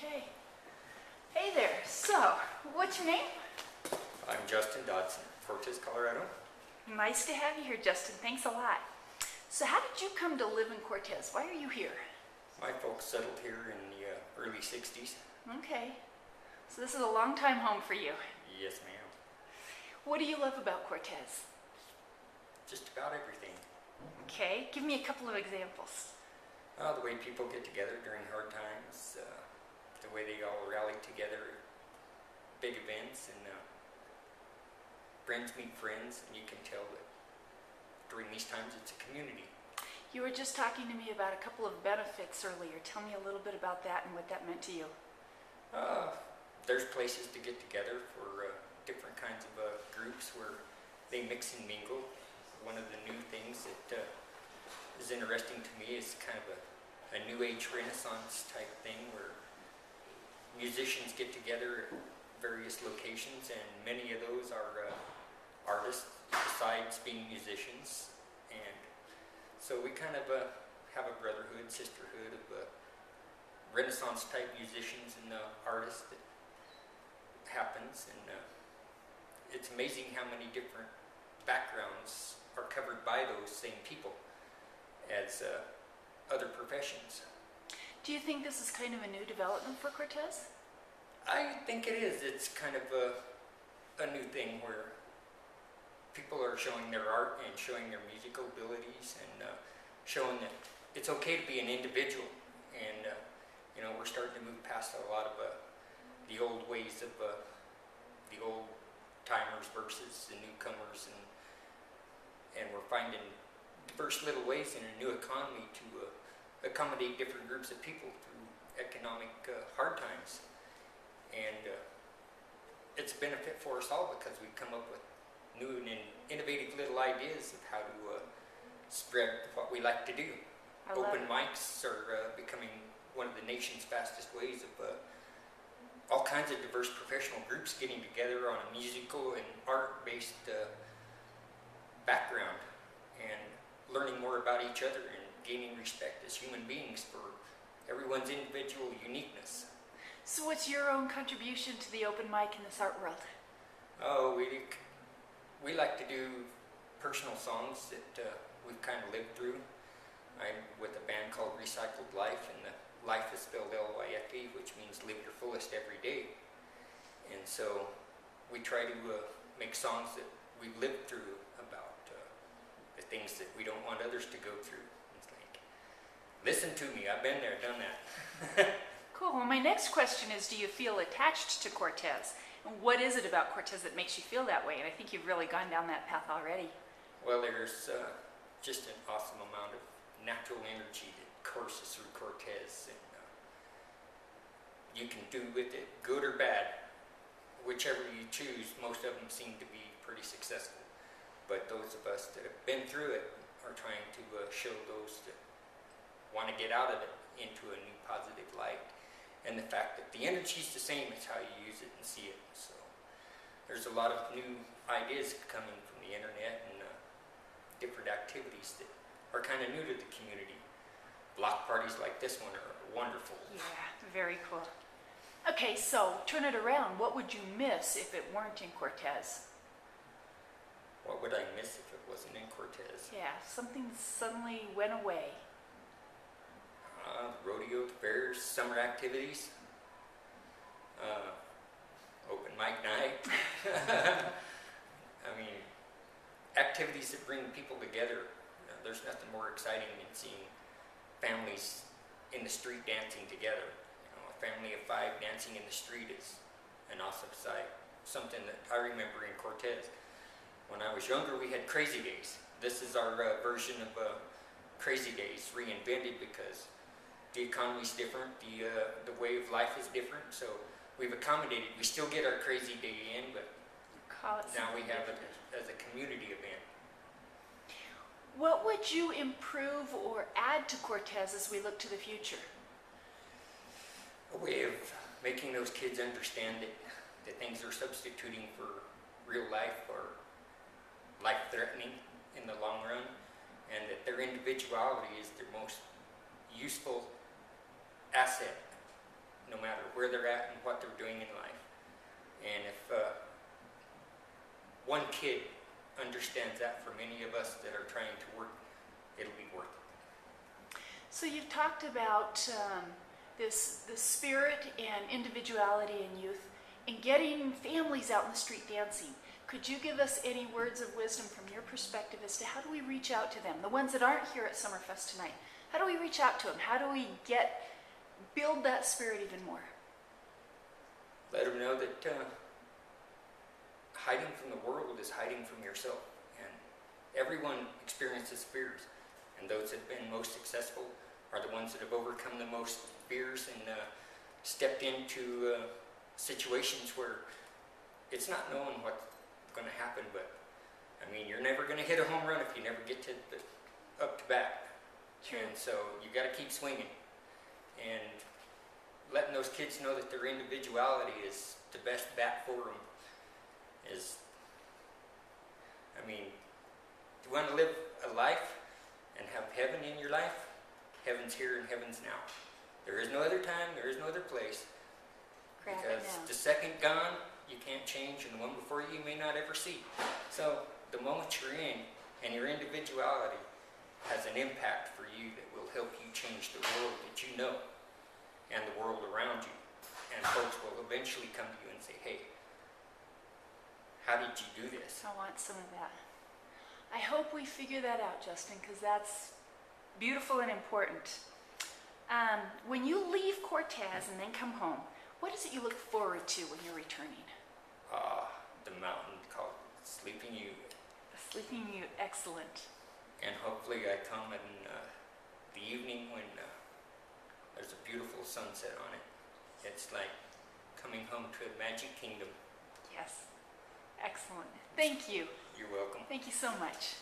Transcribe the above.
Okay. Hey there. So, what's your name? I'm Justin Dodson, Cortez, Colorado. Nice to have you here, Justin. Thanks a lot. So, how did you come to live in Cortez? Why are you here? My folks settled here in the early 60s. Okay. So, this is a long time home for you. Yes, ma'am. What do you love about Cortez? Just about everything. Okay. Give me a couple of examples. The way people get together during hard times, the way they all rally together at big events, and friends meet friends, and you can tell that during these times it's a community. You were just talking to me about a couple of benefits earlier. Tell me a little bit about that and what that meant to you. There's places to get together for different kinds of groups where they mix and mingle. One of the new things that is interesting to me is kind of a new age Renaissance type thing where musicians get together at various locations, and many of those are artists besides being musicians. And so we kind of have a brotherhood, sisterhood of Renaissance type musicians and artists that happens, and it's amazing how many different backgrounds are covered by those same people as other professions. Do you think this is kind of a new development for Cortez? I think it is. It's kind of a new thing where people are showing their art and showing their musical abilities, and showing that it's okay to be an individual. And we're starting to move past a lot of the old ways of the old timers versus the newcomers, and we're finding diverse little ways in a new economy to accommodate different groups of people through economic hard times. And it's a benefit for us all because we come up with new and innovative little ideas of how to spread what we like to do. Open mics are becoming one of the nation's fastest ways of all kinds of diverse professional groups getting together on a musical and art-based background and learning more about each other and gaining respect as human beings for everyone's individual uniqueness. So what's your own contribution to the open mic in this art world? Oh, we like to do personal songs that we've kind of lived through. I'm with a band called Recycled Life, and the life is spelled L-Y-F-E, which means live your fullest every day. And so we try to make songs that we've lived through about the things that we don't want others to go through. It's like, listen to me, I've been there, done that. Cool. Well, my next question is, do you feel attached to Cortez? And what is it about Cortez that makes you feel that way? And I think you've really gone down that path already. Well, there's just an awesome amount of natural energy that courses through Cortez, and you can do with it good or bad, whichever you choose. Most of them seem to be pretty successful, but those of us that have been through it are trying to show those that want to get out of it into a new positive light. And the fact that the energy is the same as how you use it and see it. So there's a lot of new ideas coming from the internet and different activities that are kind of new to the community. Block parties like this one are wonderful. Yeah, very cool. Okay, so turn it around. What would you miss if it weren't in Cortez? What would I miss if it wasn't in Cortez? Yeah, something suddenly went away. Rodeo, fairs, summer activities, open mic night. I mean, activities that bring people together. There's nothing more exciting than seeing families in the street dancing together. A family of 5 dancing in the street is an awesome sight. Something that I remember in Cortez. When I was younger, we had Crazy Days. This is our version of Crazy Days reinvented because the economy's different, the way of life is different, so we've accommodated. We still get our Crazy Day in, but now we have it as a community event. What would you improve or add to Cortez as we look to the future? A way of making those kids understand that things they're substituting for real life are life-threatening in the long run, and that their individuality is their most useful asset, no matter where they're at and what they're doing in life. And if one kid understands that, for many of us that are trying to work, it'll be worth it. So you've talked about this the spirit and individuality in youth and getting families out in the street dancing. Could you give us any words of wisdom from your perspective as to how do we reach out to them, the ones that aren't here at Summerfest tonight? How do we reach out to them? How do we build that spirit even more? Let them know that hiding from the world is hiding from yourself. And everyone experiences fears. And those that have been most successful are the ones that have overcome the most fears and stepped into situations where it's not knowing what's going to happen, but I mean, you're never going to hit a home run if you never get to up to bat. True. And so you got to keep swinging. And letting those kids know that their individuality is the best bat for them is, I mean, you want to live a life and have heaven in your life, heaven's here and heaven's now. There is no other time, there is no other place. Grab it Because now. the second gone, you can't change, and the one before you may not ever see. So the moment you're in and your individuality has an impact for you that will help you change the world that you know and the world around you. And folks will eventually come to you and say, hey, how did you do this? I want some of that. I hope we figure that out, Justin, because that's beautiful and important. When you leave Cortez and then come home, what is it you look forward to when you're returning? The mountain called Sleeping Ute. The Sleeping Ute, excellent. And hopefully I come in the evening when there's a beautiful sunset on it. It's like coming home to a magic kingdom. Yes, excellent. Thank you. You're welcome. Thank you so much.